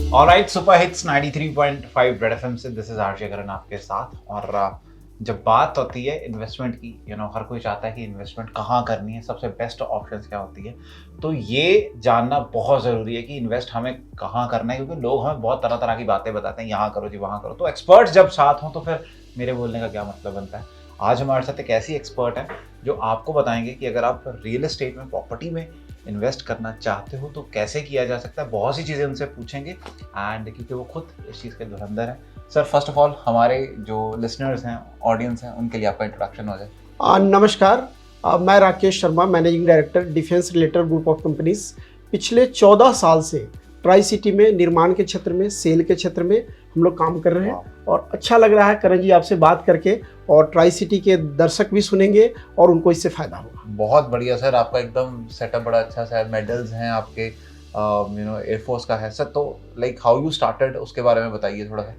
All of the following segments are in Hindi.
Alright, super hits 93.5 red FM से दिस इज आरजे करण आपके साथ। और जब बात होती है इन्वेस्टमेंट की, हर कोई चाहता है कि इन्वेस्टमेंट कहाँ करनी है, सबसे बेस्ट ऑप्शंस क्या होती है। तो ये जानना बहुत ज़रूरी है कि इन्वेस्ट हमें कहाँ करना है, क्योंकि लोग हमें बहुत तरह तरह की बातें बताते हैं, यहाँ करो जी वहाँ करो। तो एक्सपर्ट्स जब साथ हों तो फिर मेरे बोलने का क्या मतलब बनता है। आज हमारे साथ एक ऐसी एक्सपर्ट है जो आपको बताएंगे कि अगर आप रियल एस्टेट में, प्रॉपर्टी में इन्वेस्ट करना चाहते हो तो कैसे किया जा सकता है। बहुत सी चीज़ें उनसे पूछेंगे एंड क्योंकि वो खुद इस चीज़ के धुरंधर हैं। सर, फर्स्ट ऑफ ऑल हमारे जो लिसनर्स हैं, ऑडियंस हैं, उनके लिए आपका इंट्रोडक्शन हो जाए। नमस्कार, मैं Rakesh Sharma, managing director defence related group of companies. पिछले 14 साल से ट्राई सिटी में निर्माण के क्षेत्र में, सेल के क्षेत्र में हम लोग काम कर रहे हैं और अच्छा लग रहा है करण जी आपसे बात करके। और ट्राई सिटी के दर्शक भी सुनेंगे और उनको इससे फायदा होगा। बहुत बढ़िया सर, आपका एकदम सेटअप बड़ा अच्छा सा है, मेडल्स हैं आपके, एयरफोर्स का है सर। तो लाइक हाउ यू स्टार्टेड, उसके बारे में बताइए थोड़ा सा।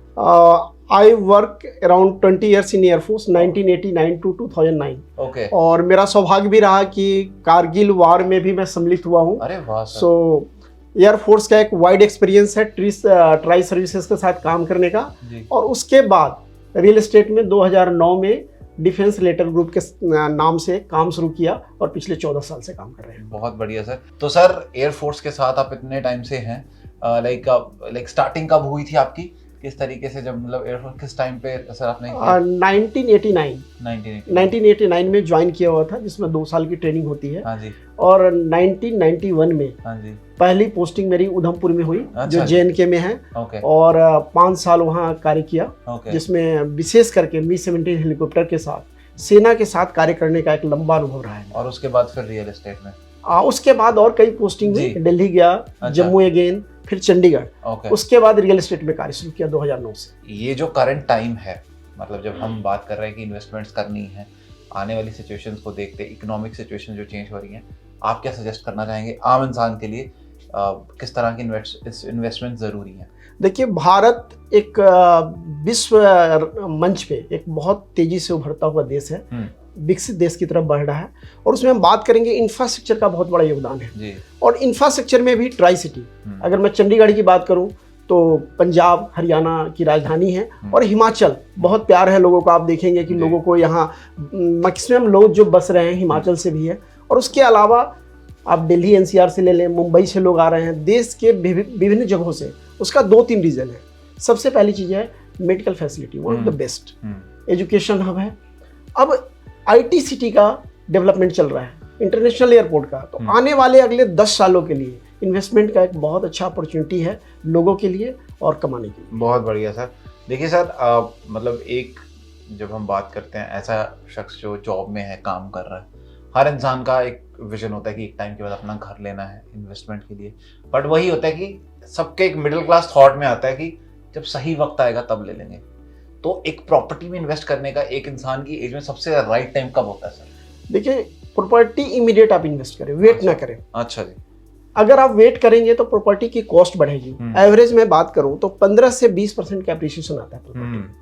I work around 20 years in air force 1989 to 2009। Okay. और मेरा सौभाग्य भी रहा कि कारगिल वार में भी मैं सम्मिलित हुआ हूँ। अरे वाह सर। सो एयरफोर्स का एक वाइड एक्सपीरियंस है ट्राई सर्विसेज के साथ काम करने का। और उसके बाद रियल एस्टेट में 2009 में डिफेंस रिलेटेड ग्रुप के नाम से काम शुरू किया और पिछले 14 साल से काम कर रहे हैं। बहुत बढ़िया सर। तो सर, एयरफोर्स के साथ आप इतने टाइम से हैं, लाइक स्टार्टिंग कब हुई थी आपकी, किस तरीके से, जब मतलब एयरफोर्स किस टाइम पे सर आपने 1989 में ज्वाइन किया हुआ था, जिसमें 2 साल की ट्रेनिंग होती है। हाँ जी। और 1991 में हाँ जी पहली पोस्टिंग मेरी उधमपुर में हुई, जो JNK में है। ओके। और 5 साल वहाँ कार्य किया। ओके। जिसमें विशेष करके Mi-17 हेलीकॉप्टर के साथ सेना के साथ कार्य करने का एक लंबा अनुभव रहा है। और उसके बाद फिर रियल एस्टेट में उसके बाद और कई पोस्टिंग हुई, दिल्ली गया, जम्मू अगेन, फिर चंडीगढ़। उसके बाद रियल एस्टेट में कार्य शुरू किया 2009 से। ये जो करंट टाइम है, मतलब जब हम बात कर रहे हैं कि इन्वेस्टमेंट्स करनी है, आने वाली सिचुएशंस को देखते, इकोनॉमिक सिचुएशन जो चेंज हो रही हैं, आप क्या सजेस्ट करना चाहेंगे आम इंसान के लिए, किस तरह की इन्वेस्टमेंट ज़रूरी है? देखिए, भारत एक विश्व मंच पे एक बहुत तेजी से उभरता हुआ देश है, विकसित देश की तरफ बढ़ रहा है। और उसमें हम बात करेंगे इंफ्रास्ट्रक्चर का बहुत बड़ा योगदान है जी। और इंफ्रास्ट्रक्चर में भी ट्राई सिटी, अगर मैं चंडीगढ़ की बात करूं तो पंजाब हरियाणा की राजधानी है। और हिमाचल बहुत प्यार है लोगों को, आप देखेंगे कि लोगों को यहाँ मैक्सिमम लोग जो बस रहे हैं हिमाचल से भी है। और उसके अलावा आप दिल्ली NCR से ले लें, मुंबई से लोग आ रहे हैं, देश के विभिन्न जगहों से। उसका 2-3 रीज़न है। सबसे पहली चीज़ है medical facility, one of the best. Education hub है। अब IT सिटी का डेवलपमेंट चल रहा है, इंटरनेशनल एयरपोर्ट का। तो आने वाले अगले 10 सालों के लिए इन्वेस्टमेंट का एक बहुत अच्छा अपॉर्चुनिटी है लोगों के लिए और कमाने के लिए। बहुत बढ़िया सर। देखिए सर, मतलब एक जब हम बात करते हैं, ऐसा शख्स जो जॉब में है, काम कर रहा है, हर इंसान का एक विजन होता है कि एक टाइम के बाद अपना घर लेना है इन्वेस्टमेंट के लिए। बट वही होता है कि सबके एक मिडिल क्लास थॉट में आता है कि जब सही वक्त आएगा तब ले लेंगे। तो एक प्रॉपर्टी में इन्वेस्ट करने का एक इंसान की एज में सबसे राइट टाइम कब होता है सर? देखिए, प्रॉपर्टी इमीडिएट आप इन्वेस्ट करें, वेट ना करें। अच्छा जी। अगर आप वेट करेंगे तो प्रॉपर्टी की कॉस्ट बढ़ेगी। एवरेज में बात करूं तो 15 से 20% का एप्रिसिएशन आता है प्रॉपर्टी।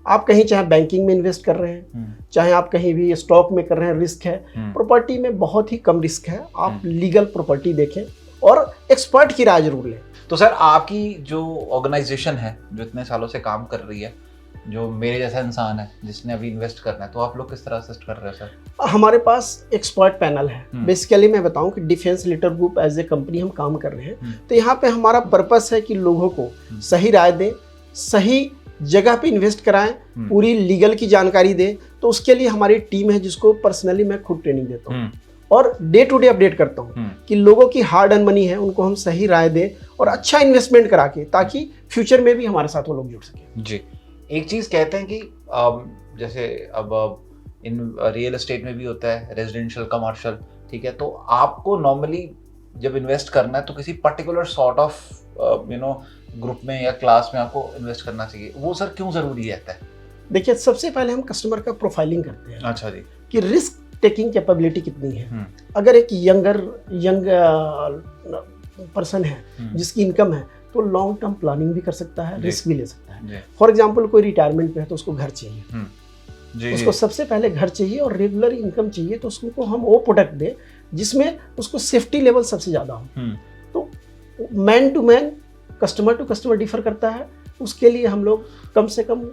आप कहीं चाहे बैंकिंग में इन्वेस्ट कर रहे हैं, चाहे आप कहीं भी स्टॉक में कर रहे हैं, रिस्क है। प्रॉपर्टी में बहुत ही कम रिस्क है। आप लीगल प्रॉपर्टी देखें और एक्सपर्ट की राय जरूर लें। तो सर, आपकी जो ऑर्गेनाइजेशन है, जो इतने सालों से काम कर रही है, जो मेरे जैसा इंसान है जिसने अभी इन्वेस्ट करना है, तो आप लोग किस तरह असिस्ट कर रहे हैं सर? हमारे पास एक्सपर्ट पैनल है। बेसिकली मैं बताऊं कि defence related group as a company हम काम कर रहे हैं। तो यहाँ पे हमारा पर्पस है कि लोगों को सही राय दें, सही जगह पे इन्वेस्ट कराएं, पूरी लीगल की जानकारी दें। तो उसके लिए हमारी टीम है जिसको पर्सनली मैं खुद ट्रेनिंग देता हूँ और डे टू डे अपडेट करता हूँ कि लोगों की हार्ड अर्न मनी है, उनको हम सही राय दें और अच्छा इन्वेस्टमेंट करा के, ताकि फ्यूचर में भी हमारे साथ वो लोग जुड़ सकें जी। एक चीज़ कहते हैं कि जैसे अब इन रियल एस्टेट में भी होता है रेजिडेंशियल, कमर्शियल, ठीक है। तो आपको नॉर्मली जब इन्वेस्ट करना है तो किसी पर्टिकुलर सॉर्ट ऑफ ग्रुप में या क्लास में आपको इन्वेस्ट करना चाहिए, वो सर क्यों ज़रूरी रहता है? देखिए, सबसे पहले हम कस्टमर का प्रोफाइलिंग करते हैं। अच्छा जी। कि रिस्क टेकिंग कैपेबिलिटी कितनी है। अगर एक यंग पर्सन है जिसकी इनकम है, तो लॉन्ग टर्म प्लानिंग भी कर सकता है, रिस्क भी ले सकता है। फॉर एग्जांपल, कोई रिटायरमेंट पे है तो उसको घर चाहिए, उसको सबसे पहले घर चाहिए और रेगुलर इनकम चाहिए। तो उसको हम वो प्रोडक्ट दें जिसमें उसको सेफ्टी लेवल सबसे ज़्यादा हो। तो man to man customer to customer differ करता है। उसके लिए हम लोग कम से कम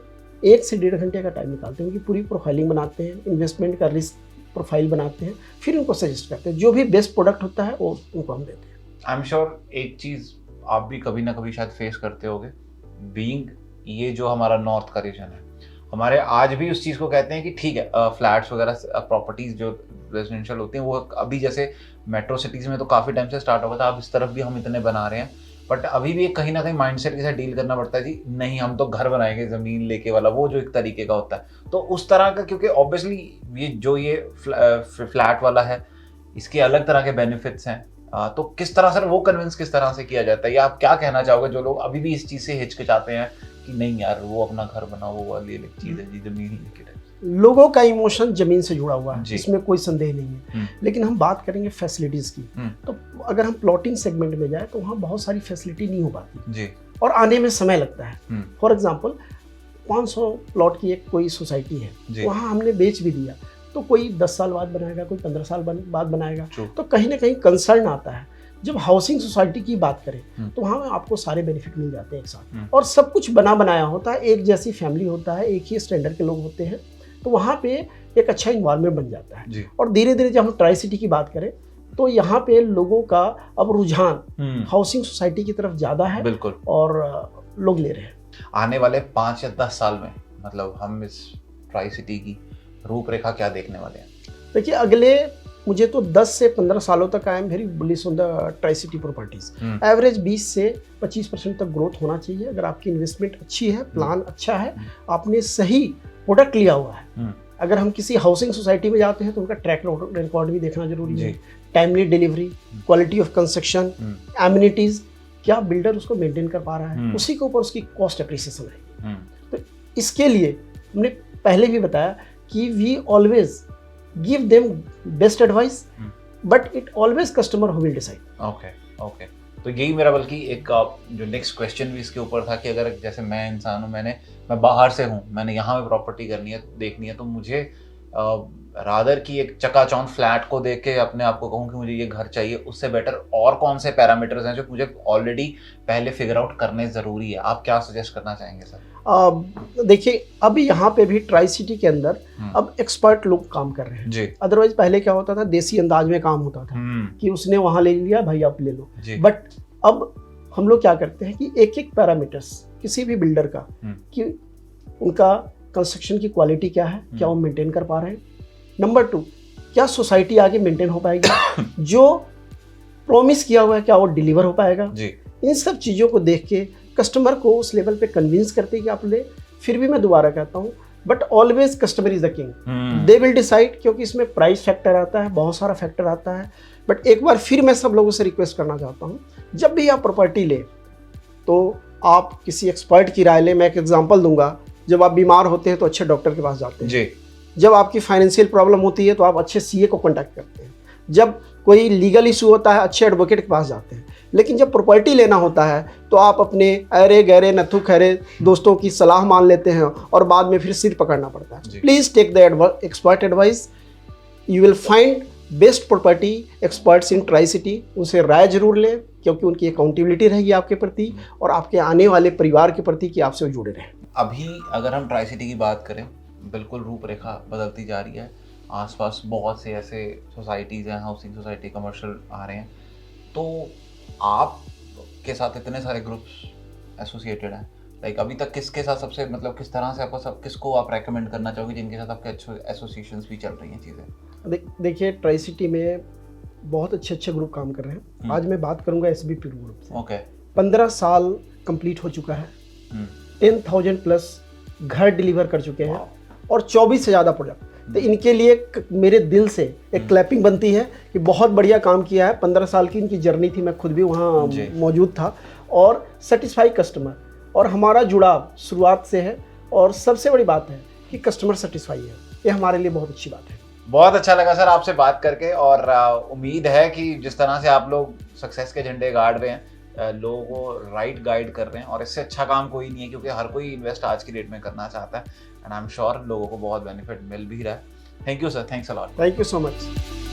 1 से 1.5 घंटे का टाइम निकालते हैं, उनकी पूरी प्रोफाइलिंग बनाते हैं, इन्वेस्टमेंट का रिस्क प्रोफाइल बनाते हैं, फिर उनको सजेस्ट करते हैं। जो भी बेस्ट प्रोडक्ट होता है वो उनको हम देते हैं। आई एम श्योर एक चीज़ आप भी कभी ना कभी शायद फेस करते होगे, बीइंग ये जो हमारा नॉर्थ का रीजन है, हमारे आज भी उस चीज़ को कहते हैं कि ठीक है फ्लैट्स वगैरह प्रॉपर्टीज़ जो रेजिडेंशियल होती हैं वो अभी जैसे मेट्रो सिटीज़ में तो काफ़ी टाइम से स्टार्ट होगा था, अब इस तरफ भी हम इतने बना रहे हैं, बट अभी भी एक कहीं ना कहीं माइंडसेट के साथ डील करना पड़ता है जी, नहीं हम तो घर बनाएंगे ज़मीन लेके वाला, वो जो एक तरीके का होता है। तो उस तरह का, क्योंकि ऑब्वियसली ये फ्लैट वाला है, इसके अलग तरह के बेनिफिट्स हैं, तो किस तरह से वो कन्विंस किस तरह से किया जाता है, या आप क्या कहना चाहोगे जो लोग अभी भी इस चीज़ से हिचकिचाते हैं कि नहीं यार वो अपना घर बनाओ, वो वाली एक चीज़ है जी, ज़मीन लेके? लोगों का इमोशन जमीन से जुड़ा हुआ है, इसमें कोई संदेह नहीं है। लेकिन हम बात करेंगे फैसिलिटीज की, तो अगर हम प्लॉटिंग सेगमेंट में जाए तो वहाँ बहुत सारी फैसिलिटी नहीं हो पाती जी, और आने में समय लगता है। फॉर एग्जांपल 500 प्लॉट की एक कोई सोसाइटी है, वहाँ हमने बेच भी दिया तो कोई 10 साल बाद बनाएगा, कोई 15 साल बाद बनाएगा, तो कहीं ना कहीं कंसर्न आता है। जब हाउसिंग सोसाइटी की बात करें तो वहाँ आपको सारे बेनिफिट मिल जाते हैं एक साथ, और सब कुछ बना बनाया होता है, एक जैसी फैमिली होता है, एक ही स्टैंडर्ड के लोग होते हैं, तो वहाँ पे एक अच्छा इन्वायरमेंट बन जाता है। और धीरे धीरे जब हम ट्राई सिटी की बात करें तो यहाँ पे लोगों का अब रुझान हाउसिंग सोसाइटी की तरफ ज़्यादा है, बिल्कुल, और लोग ले रहे हैं। आने वाले 5 या 10 साल में मतलब हम इस ट्राई सिटी की रूपरेखा क्या देखने वाले हैं? देखिए अगले मुझे तो 10 से 15 सालों तक I am very bullish on the tri city properties. Average 20 से 25% तक ग्रोथ होना चाहिए। अगर आपकी इन्वेस्टमेंट अच्छी है, प्लान अच्छा है, आपने सही प्रोडक्ट लिया हुआ है। अगर हम किसी हाउसिंग सोसाइटी में जाते हैं तो उनका ट्रैक रिकॉर्ड भी देखना जरूरी है, timely delivery, quality of construction, amenities, क्या बिल्डर उसको मेंटेन कर पा रहा है, उसी के ऊपर उसकी कॉस्ट एप्रिसिएशन आएगी। तो इसके लिए हमने पहले भी बताया कि we always give them best advice, but it always customer who will decide. Okay, तो यही मेरा बल्कि एक जो नेक्स्ट क्वेश्चन भी इसके ऊपर था कि अगर जैसे मैं इंसान हूँ, मैं बाहर से हूँ, मैंने यहाँ पे प्रॉपर्टी करनी है, देखनी है, तो मुझे रादर की एक चकाचौंध फ्लैट को देख के अपने आप को कहूँ कि मुझे ये घर चाहिए, उससे बेटर और कौन से पैरामीटर्स हैं जो मुझे ऑलरेडी पहले फिगर आउट करने ज़रूरी है? आप क्या सजेस्ट करना चाहेंगे सर? देखिए अब यहाँ पे भी ट्राई सिटी के अंदर अब एक्सपर्ट लोग काम कर रहे हैं जी। अदरवाइज पहले क्या होता था, देसी अंदाज में काम होता था कि उसने वहाँ ले लिया, भाई आप ले लो। बट अब हम लोग क्या करते हैं कि एक एक पैरामीटर्स किसी भी बिल्डर का, कि उनका कंस्ट्रक्शन की क्वालिटी क्या है, क्या वो मेंटेन कर पा रहे हैं, नंबर 2 क्या सोसाइटी आगे मेंटेन हो पाएगी, जो प्रॉमिस किया हुआ है क्या वो डिलीवर हो पाएगा जी। इन सब चीज़ों को देख के कस्टमर को उस लेवल पे कन्विंस करते हैं कि आप ले। फिर भी मैं दोबारा कहता हूँ, but always customer is the king, they will decide, क्योंकि इसमें प्राइस फैक्टर आता है, बहुत सारा फैक्टर आता है। बट एक बार फिर मैं सब लोगों से रिक्वेस्ट करना चाहता हूँ, जब भी आप प्रॉपर्टी ले तो आप किसी एक्सपर्ट की राय लें। मैं एक एग्जांपल दूंगा, जब आप बीमार होते हैं तो अच्छे डॉक्टर के पास जाते हैं जी। जब आपकी फाइनेंशियल प्रॉब्लम होती है तो आप अच्छे सीए को कॉन्टैक्ट करते हैं। जब कोई लीगल इशू होता है अच्छे एडवोकेट के पास जाते हैं। लेकिन जब प्रॉपर्टी लेना होता है तो आप अपने अरे गहरे नथु खैरे दोस्तों की सलाह मान लेते हैं और बाद में फिर सिर पकड़ना पड़ता है। Please take the expert advice, you will find best property experts in tri city. उनसे राय जरूर लें, क्योंकि उनकी अकाउंटेबिलिटी रहेगी आपके प्रति और आपके आने वाले परिवार के प्रति कि आपसे जुड़े रहें। अभी अगर हम ट्राई सिटी की बात करें, बिल्कुल रूपरेखा बदलती जा रही है। आसपास बहुत से ऐसे सोसाइटीज़ हैं, हाउसिंग सोसाइटी, कमर्शियल आ रहे हैं, तो आप के साथ इतने सारे ग्रुप्स एसोसिएटेड हैं, लाइक अभी तक किसके साथ सबसे मतलब किस तरह से आपको किसको आप रेकमेंड करना चाहोगे जिनके साथ आपके अच्छे एसोसिएशंस भी चल रही हैं चीज़ें? देखिए ट्राई सिटी में बहुत अच्छे ग्रुप काम कर रहे हैं। आज मैं बात करूँगा SBP ग्रुप से। ओके, 15 साल कंप्लीट हो चुका है, 10,000 प्लस घर डिलीवर कर चुके हैं और 24 से ज़्यादा प्रोजेक्ट। तो इनके लिए मेरे दिल से एक क्लैपिंग बनती है कि बहुत बढ़िया काम किया है। 15 साल की इनकी जर्नी थी, मैं खुद भी वहाँ मौजूद था, और सेटिस्फाई कस्टमर और हमारा जुड़ाव शुरुआत से है। और सबसे बड़ी बात है कि कस्टमर सेटिस्फाई है, ये हमारे लिए बहुत अच्छी बात है। बहुत अच्छा लगा सर आपसे बात करके, और उम्मीद है कि जिस तरह से आप लोग सक्सेस के झंडे गाड़ रहे हैं, लोगों को राइट गाइड कर रहे हैं, और इससे अच्छा काम कोई नहीं है, क्योंकि हर कोई इन्वेस्ट आज की डेट में करना चाहता है, एंड आई एम श्योर लोगों को बहुत बेनिफिट मिल भी रहा है। Thank you sir, thanks a lot. Thank you so much.